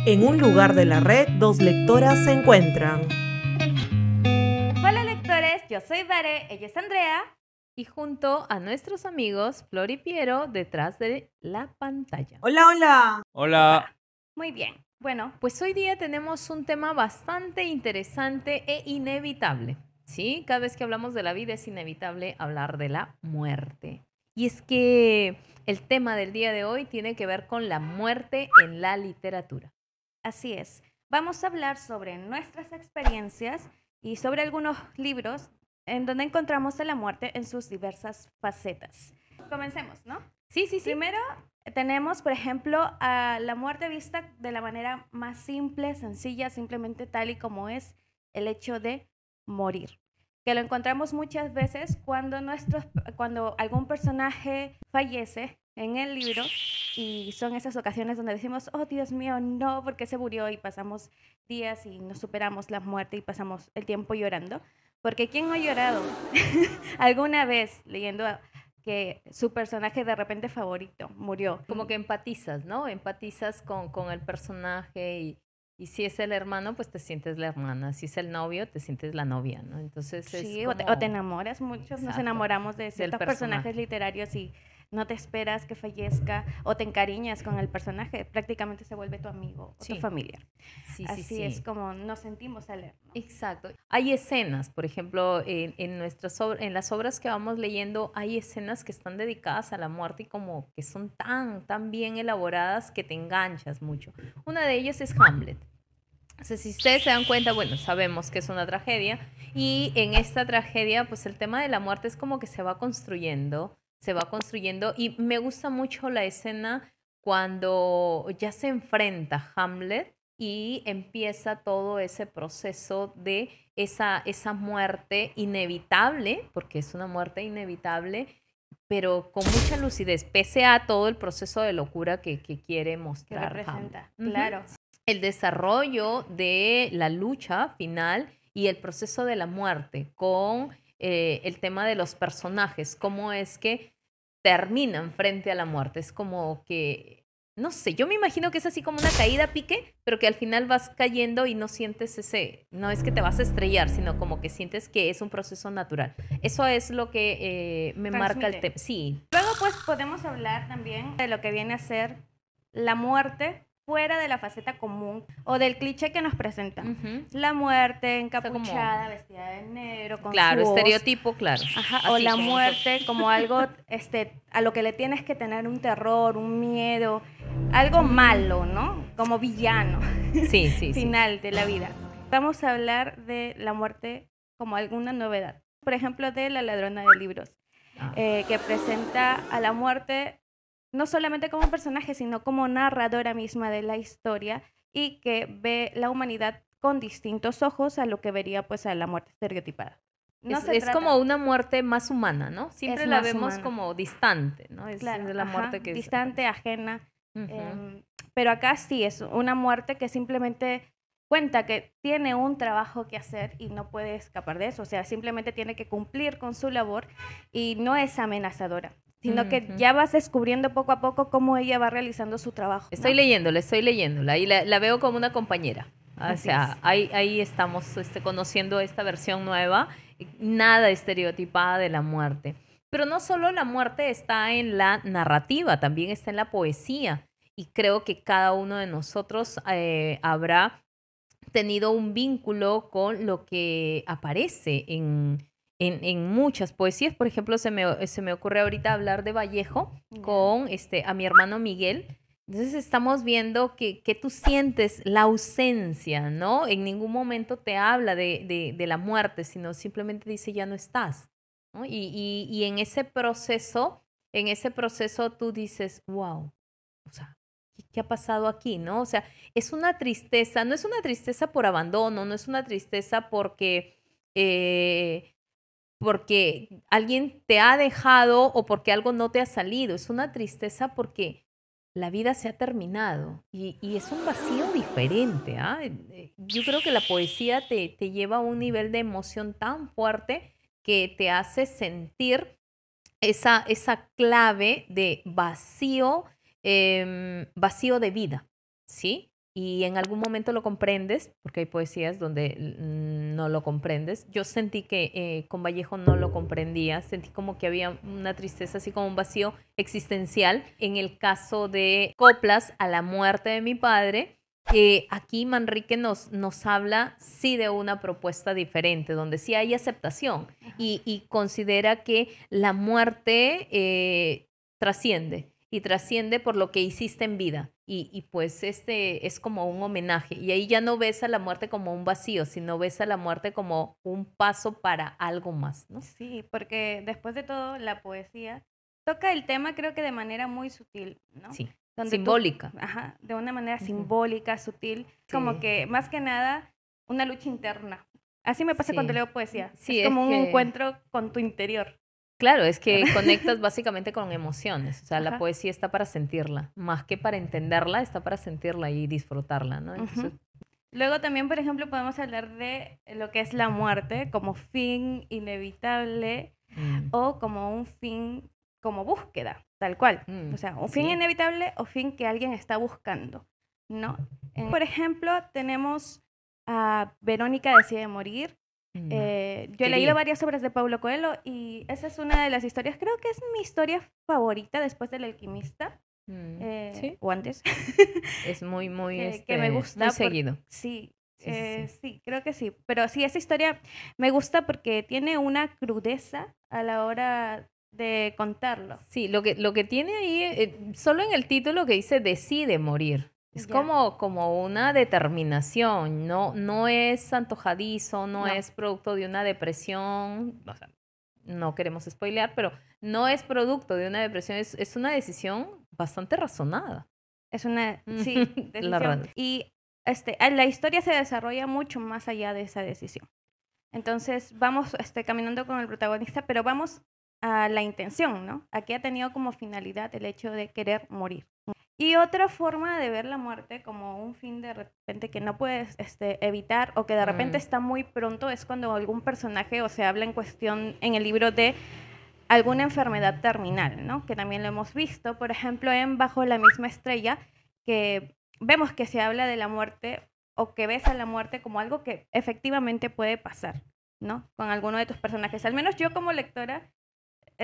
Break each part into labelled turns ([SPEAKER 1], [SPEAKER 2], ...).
[SPEAKER 1] En un lugar de la red, dos lectoras se encuentran.
[SPEAKER 2] Hola lectores, yo soy Vare, ella es Andrea. Y junto a nuestros amigos Flor y Piero detrás de la pantalla.
[SPEAKER 1] Hola, hola.
[SPEAKER 3] Hola.
[SPEAKER 2] Opa. Muy bien. Bueno, pues hoy día tenemos un tema bastante interesante e inevitable. ¿Sí? Cada vez que hablamos de la vida es inevitable hablar de la muerte. Y es que el tema del día de hoy tiene que ver con la muerte en la literatura.
[SPEAKER 4] Así es. Vamos a hablar sobre nuestras experiencias y sobre algunos libros en donde encontramos a la muerte en sus diversas facetas. Comencemos, ¿no?
[SPEAKER 2] Sí.
[SPEAKER 4] Primero tenemos, por ejemplo, a la muerte vista de la manera más simple, sencilla, simplemente tal y como es el hecho de morir. Que lo encontramos muchas veces cuando algún personaje fallece en el libro y son esas ocasiones donde decimos, oh Dios mío, no, ¿por qué se murió? Y pasamos días y no superamos la muerte y pasamos el tiempo llorando. Porque ¿quién no ha llorado alguna vez leyendo que su personaje de repente favorito murió?
[SPEAKER 2] Como que empatizas, ¿no? Empatizas con el personaje y si es el hermano, pues te sientes la hermana. Si es el novio, te sientes la novia, ¿no? Entonces
[SPEAKER 4] Sí,
[SPEAKER 2] es como...
[SPEAKER 4] o te enamoras. Muchos nos
[SPEAKER 2] Exacto.
[SPEAKER 4] enamoramos de ciertos personajes literarios y no te esperas que fallezca o te encariñas con el personaje. Prácticamente se vuelve tu amigo o
[SPEAKER 2] Sí.
[SPEAKER 4] tu familia.
[SPEAKER 2] Sí,
[SPEAKER 4] Así es como nos sentimos al leer, ¿no?
[SPEAKER 2] Exacto. Hay escenas, por ejemplo, en las obras que vamos leyendo, hay escenas que están dedicadas a la muerte y como que son tan bien elaboradas que te enganchas mucho. Una de ellas es Hamlet. O sea, si ustedes se dan cuenta, bueno, sabemos que es una tragedia y en esta tragedia, pues el tema de la muerte es como que se va construyendo y me gusta mucho la escena cuando ya se enfrenta Hamlet y empieza todo ese proceso de esa muerte inevitable, porque es una muerte inevitable, pero con mucha lucidez, pese a todo el proceso de locura que quiere
[SPEAKER 4] Que
[SPEAKER 2] mostrar
[SPEAKER 4] representa,
[SPEAKER 2] Hamlet.
[SPEAKER 4] claro.
[SPEAKER 2] El desarrollo de la lucha final y el proceso de la muerte con el tema de los personajes, cómo es que terminan frente a la muerte. Es como que, no sé, yo me imagino que es así como una caída a pique, pero que al final vas cayendo y no sientes no es que te vas a estrellar, sino como que sientes que es un proceso natural. Eso es lo que me marca el tema. Sí.
[SPEAKER 4] Luego pues podemos hablar también de lo que viene a ser la muerte fuera de la faceta común o del cliché que nos presentan. La muerte encapuchada, vestida de negro, con
[SPEAKER 2] claro,
[SPEAKER 4] su hoz.
[SPEAKER 2] estereotipo, claro.
[SPEAKER 4] Ajá,
[SPEAKER 2] Así
[SPEAKER 4] o la
[SPEAKER 2] como
[SPEAKER 4] muerte como algo a lo que le tienes que tener un terror, un miedo, algo malo, ¿no? Como villano.
[SPEAKER 2] Sí.
[SPEAKER 4] Final de la vida. Vamos a hablar de la muerte como alguna novedad. Por ejemplo, de La ladrona de libros, que presenta a la muerte no solamente como personaje, sino como narradora misma de la historia y que ve la humanidad con distintos ojos a lo que vería pues a la muerte estereotipada.
[SPEAKER 2] Es como una muerte más humana, ¿no? Siempre
[SPEAKER 4] Es
[SPEAKER 2] la
[SPEAKER 4] más
[SPEAKER 2] vemos
[SPEAKER 4] humana.
[SPEAKER 2] como distante, ¿no? Es
[SPEAKER 4] Claro,
[SPEAKER 2] la muerte
[SPEAKER 4] ajá,
[SPEAKER 2] que es
[SPEAKER 4] distante, ajena.
[SPEAKER 2] Ujú.
[SPEAKER 4] Pero acá sí es una muerte que simplemente cuenta que tiene un trabajo que hacer y no puede escapar de eso. O sea, simplemente tiene que cumplir con su labor y no es amenazadora, sino que ya vas descubriendo poco a poco cómo ella va realizando su trabajo, ¿no?
[SPEAKER 2] Estoy leyéndola y la veo como una compañera. O
[SPEAKER 4] Así
[SPEAKER 2] sea,
[SPEAKER 4] es.
[SPEAKER 2] ahí estamos conociendo esta versión nueva, nada estereotipada de la muerte. Pero no solo la muerte está en la narrativa, también está en la poesía. Y creo que cada uno de nosotros habrá tenido un vínculo con lo que aparece en muchas poesías. Por ejemplo, se me ocurre ahorita hablar de Vallejo con a mi hermano Miguel. Entonces estamos viendo que tú sientes la ausencia, ¿no? En ningún momento te habla de la muerte, sino simplemente dice ya no estás, ¿no? Y en ese proceso tú dices, wow, o sea, ¿qué ha pasado aquí, no? O sea, es una tristeza, no es una tristeza por abandono, no es una tristeza eh, porque alguien te ha dejado o porque algo no te ha salido, es una tristeza porque la vida se ha terminado y es un vacío diferente, ¿ah? Yo creo que la poesía te lleva a un nivel de emoción tan fuerte que te hace sentir esa clave de vacío, vacío de vida, ¿sí? y en algún momento lo comprendes, porque hay poesías donde no lo comprendes. Yo sentí que con Vallejo no lo comprendía, sentí como que había una tristeza, así como un vacío existencial. En el caso de Coplas a la muerte de mi padre, aquí Manrique nos habla sí de una propuesta diferente, donde sí hay aceptación y considera que la muerte trasciende y trasciende por lo que hiciste en vida. Y pues este es como un homenaje. Y ahí ya no ves a la muerte como un vacío, sino ves a la muerte como un paso para algo más, ¿no?
[SPEAKER 4] Sí, porque después de todo, la poesía toca el tema, creo que de manera muy sutil, ¿no?
[SPEAKER 2] Sí,
[SPEAKER 4] Donde
[SPEAKER 2] simbólica.
[SPEAKER 4] Ajá, de una manera
[SPEAKER 2] Ujú.
[SPEAKER 4] simbólica, sutil, como
[SPEAKER 2] Sí.
[SPEAKER 4] que más que nada una lucha interna. Así me pasa cuando
[SPEAKER 2] Sí.
[SPEAKER 4] leo poesía.
[SPEAKER 2] Sí,
[SPEAKER 4] es
[SPEAKER 2] es
[SPEAKER 4] como un
[SPEAKER 2] que,
[SPEAKER 4] encuentro con tu interior.
[SPEAKER 2] claro, es que conectas básicamente con emociones. O sea, la
[SPEAKER 4] Ajá.
[SPEAKER 2] poesía está para sentirla, más que para entenderla, está para sentirla y disfrutarla, ¿no? Entonces,
[SPEAKER 4] Ujú. Luego también, por ejemplo, podemos hablar de lo que es la muerte como fin inevitable o como un fin, como búsqueda, tal cual. O sea, un fin
[SPEAKER 2] sí.
[SPEAKER 4] inevitable o fin que alguien está buscando, ¿no? Por ejemplo, tenemos a Verónica decide morir. Yo he leído
[SPEAKER 2] Quería.
[SPEAKER 4] varias obras de Paulo Coelho y esa es una de las historias, creo que es mi historia favorita después del alquimista,
[SPEAKER 2] Sí,
[SPEAKER 4] o antes,
[SPEAKER 2] es muy, muy,
[SPEAKER 4] que me
[SPEAKER 2] muy
[SPEAKER 4] gusta.
[SPEAKER 2] seguido.
[SPEAKER 4] Sí,
[SPEAKER 2] Sí, sí, sí.
[SPEAKER 4] sí, creo que sí. Pero sí, esa historia me gusta porque tiene una crudeza a la hora de contarlo.
[SPEAKER 2] Sí, lo que tiene ahí, solo en el título que dice decide morir. Es
[SPEAKER 4] Ya.
[SPEAKER 2] como una determinación, no es antojadizo, no
[SPEAKER 4] No.
[SPEAKER 2] es producto de una depresión, o sea, no queremos spoilear, pero no es producto de una depresión, es una decisión bastante razonada.
[SPEAKER 4] Es una, sí,
[SPEAKER 2] La
[SPEAKER 4] decisión.
[SPEAKER 2] ra-
[SPEAKER 4] Y la historia se desarrolla mucho más allá de esa decisión. Entonces vamos caminando con el protagonista, pero vamos a la intención, ¿no? Aquí ha tenido como finalidad el hecho de querer morir. Y otra forma de ver la muerte como un fin de repente que no puedes evitar o que de repente está muy pronto es cuando algún personaje o se habla en cuestión en el libro de alguna enfermedad terminal, ¿no? Que también lo hemos visto, por ejemplo, en Bajo la misma estrella, que vemos que se habla de la muerte o que ves a la muerte como algo que efectivamente puede pasar, ¿no? Con alguno de tus personajes. Al menos yo como lectora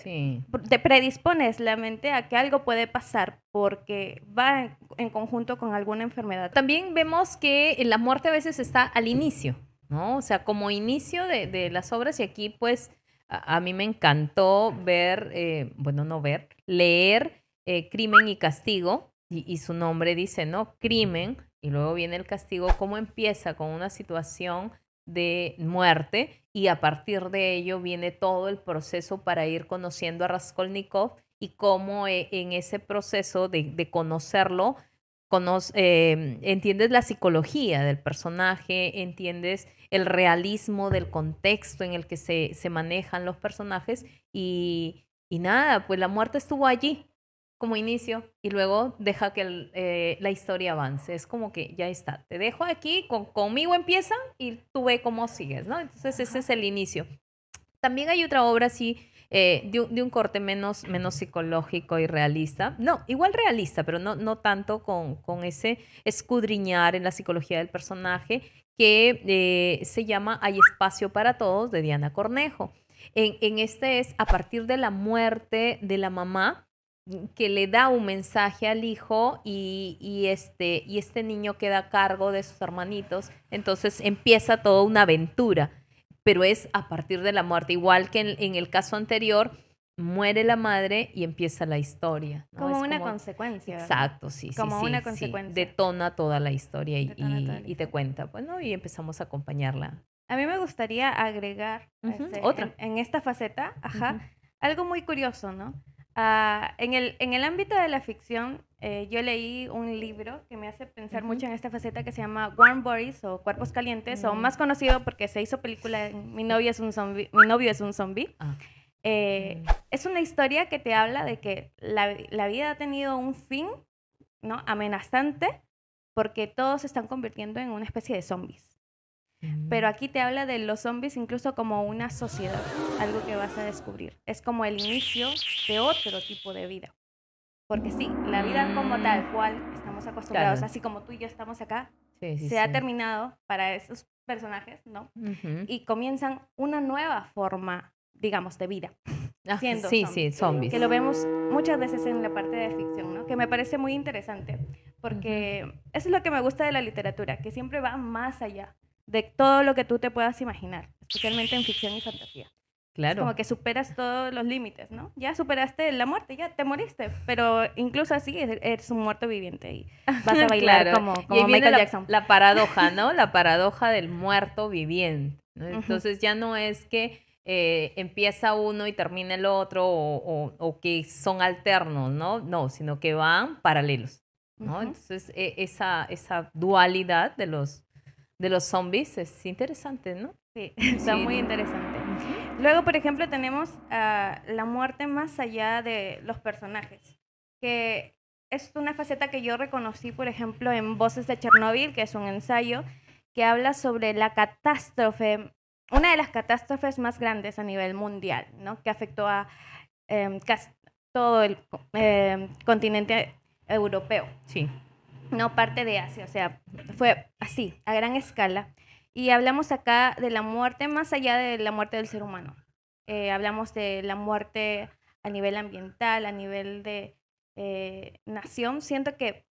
[SPEAKER 2] Sí.
[SPEAKER 4] te predispones la mente a que algo puede pasar porque va en conjunto con alguna enfermedad.
[SPEAKER 2] También vemos que la muerte a veces está al inicio, ¿no? O sea, como inicio de las obras y aquí pues a mí me encantó ver, bueno, no ver, leer Crimen y Castigo y su nombre dice, ¿no? Crimen y luego viene el castigo, cómo empieza con una situación de muerte y a partir de ello viene todo el proceso para ir conociendo a Raskolnikov y cómo en ese proceso de conocerlo entiendes la psicología del personaje, entiendes el realismo del contexto en el que se manejan los personajes y nada, pues la muerte estuvo allí como inicio y luego deja que la historia avance. Es como que ya está, te dejo aquí, conmigo empieza y tú ve cómo sigues, ¿no? Entonces ese es el inicio. También hay otra obra así de un corte menos psicológico y realista. No, igual realista, pero no tanto con ese escudriñar en la psicología del personaje que se llama Hay espacio para todos de Diana Cornejo. En este es a partir de la muerte de la mamá que le da un mensaje al hijo y este niño queda a cargo de sus hermanitos. Entonces empieza toda una aventura pero es a partir de la muerte, igual que en el caso anterior, muere la madre y empieza la historia, ¿no?
[SPEAKER 4] Como
[SPEAKER 2] Es
[SPEAKER 4] una consecuencia.
[SPEAKER 2] Exacto, sí, sí,
[SPEAKER 4] Como
[SPEAKER 2] sí,
[SPEAKER 4] una
[SPEAKER 2] sí.
[SPEAKER 4] consecuencia.
[SPEAKER 2] Detona toda la historia
[SPEAKER 4] Detona toda la
[SPEAKER 2] y te
[SPEAKER 4] historia.
[SPEAKER 2] cuenta, bueno, y empezamos a acompañarla.
[SPEAKER 4] A mí me gustaría agregar
[SPEAKER 2] Otra.
[SPEAKER 4] en esta faceta,
[SPEAKER 2] Ujú.
[SPEAKER 4] algo muy curioso, ¿no? En el ámbito de la ficción, yo leí un libro que me hace pensar mucho en esta faceta que se llama Warm Bodies o Cuerpos Calientes, o más conocido porque se hizo película en Mi novio es un zombie. Mi novio es un zombie.
[SPEAKER 2] Ah.
[SPEAKER 4] Es una historia que te habla de que la vida ha tenido un fin, ¿no? Amenazante porque todos se están convirtiendo en una especie de zombies. Pero aquí te habla de los zombies incluso como una sociedad, algo que vas a descubrir. Es como el inicio de otro tipo de vida. porque sí, la vida como tal cual estamos acostumbrados,
[SPEAKER 2] Claro.
[SPEAKER 4] así como tú y yo estamos acá,
[SPEAKER 2] Sí, sí,
[SPEAKER 4] se ha
[SPEAKER 2] sí.
[SPEAKER 4] terminado para esos personajes, ¿no?
[SPEAKER 2] Ujú.
[SPEAKER 4] Y comienzan una nueva forma, digamos, de vida,
[SPEAKER 2] Ah,
[SPEAKER 4] siendo
[SPEAKER 2] sí,
[SPEAKER 4] zombies,
[SPEAKER 2] sí, zombies.
[SPEAKER 4] que lo vemos muchas veces en la parte de ficción, ¿no? Que me parece muy interesante, porque eso es lo que me gusta de la literatura, que siempre va más allá de todo lo que tú te puedas imaginar, especialmente en ficción y fantasía. Es como
[SPEAKER 2] Claro.
[SPEAKER 4] que superas todos los límites, ¿no? Ya superaste la muerte, ya te moriste, pero incluso así eres un muerto viviente y vas a bailar
[SPEAKER 2] Claro.
[SPEAKER 4] como,
[SPEAKER 2] Y ahí
[SPEAKER 4] como
[SPEAKER 2] viene
[SPEAKER 4] Michael
[SPEAKER 2] la,
[SPEAKER 4] Jackson.
[SPEAKER 2] la paradoja, ¿no? La paradoja del muerto viviente, ¿no?
[SPEAKER 4] Ujú,
[SPEAKER 2] Entonces ya no es que empieza uno y termina el otro o que son alternos, ¿no? No, sino que van paralelos, ¿no?
[SPEAKER 4] ujú.
[SPEAKER 2] Entonces esa dualidad de los zombies es interesante, ¿no?
[SPEAKER 4] Sí, está
[SPEAKER 2] Sí.
[SPEAKER 4] muy interesante.
[SPEAKER 2] Ujú.
[SPEAKER 4] Luego, por ejemplo, tenemos la muerte más allá de los personajes, que es una faceta que yo reconocí, por ejemplo, en Voces de Chernóbil, que es un ensayo que habla sobre la catástrofe, una de las catástrofes más grandes a nivel mundial, ¿no? Que afectó a todo el continente europeo,
[SPEAKER 2] Sí.
[SPEAKER 4] no parte de Asia, o sea, fue así, a gran escala. Y hablamos acá de la muerte más allá de la muerte del ser humano. Hablamos de la muerte a nivel ambiental, a nivel de nación. Siento que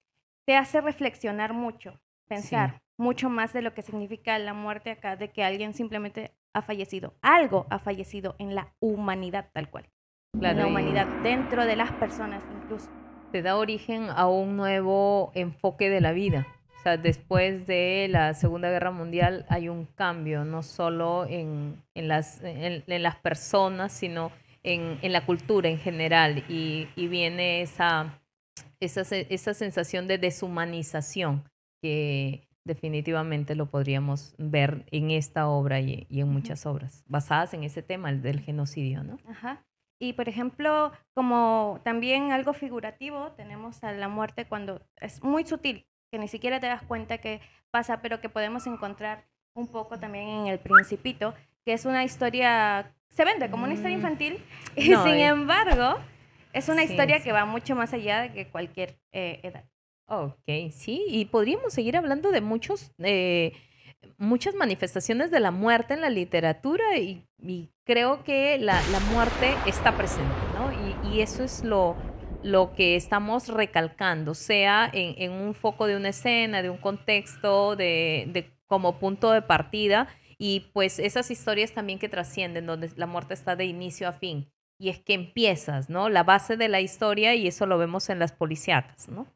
[SPEAKER 4] te hace reflexionar mucho, pensar mucho más de lo que significa la muerte acá, de que alguien simplemente ha fallecido. Algo ha fallecido en la humanidad tal cual. En la
[SPEAKER 2] Claro, y
[SPEAKER 4] humanidad, dentro de las personas incluso.
[SPEAKER 2] te da origen a un nuevo enfoque de la vida. O sea, después de la Segunda Guerra Mundial hay un cambio, no solo en las personas, sino en la cultura en general. Y viene esa sensación de deshumanización que definitivamente lo podríamos ver en esta obra y en
[SPEAKER 4] Ujú.
[SPEAKER 2] muchas obras basadas en ese tema, el del genocidio, ¿no?
[SPEAKER 4] Ajá. Y por ejemplo, como también algo figurativo, tenemos a la muerte cuando es muy sutil, que ni siquiera te das cuenta que pasa, pero que podemos encontrar un poco también en El Principito, que es una historia, se vende como una historia
[SPEAKER 2] Mm,
[SPEAKER 4] infantil, y
[SPEAKER 2] no,
[SPEAKER 4] sin embargo, es una
[SPEAKER 2] sí,
[SPEAKER 4] historia que
[SPEAKER 2] sí.
[SPEAKER 4] va mucho más allá de que cualquier edad.
[SPEAKER 2] Ok, sí, y podríamos seguir hablando de muchas manifestaciones de la muerte en la literatura y creo que la muerte está presente, ¿no? Y eso es lo que estamos recalcando, sea en un foco de una escena, de un contexto, de como punto de partida y pues esas historias también que trascienden, donde la muerte está de inicio a fin. Y es que empiezas, ¿no? La base de la historia y eso lo vemos en las policíacas, ¿no?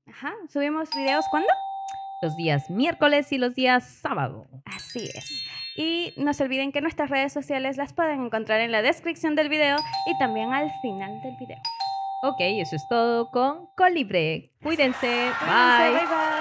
[SPEAKER 4] Ajá. ¿Subimos videos cuándo?
[SPEAKER 2] Los días miércoles y los días sábado.
[SPEAKER 4] Así es. Y no se olviden que nuestras redes sociales las pueden encontrar en la descripción del video y también al final del video.
[SPEAKER 2] Ok, eso es todo con Colibre. Cuídense.
[SPEAKER 4] Cuídense,
[SPEAKER 2] Bye.
[SPEAKER 4] bye bye.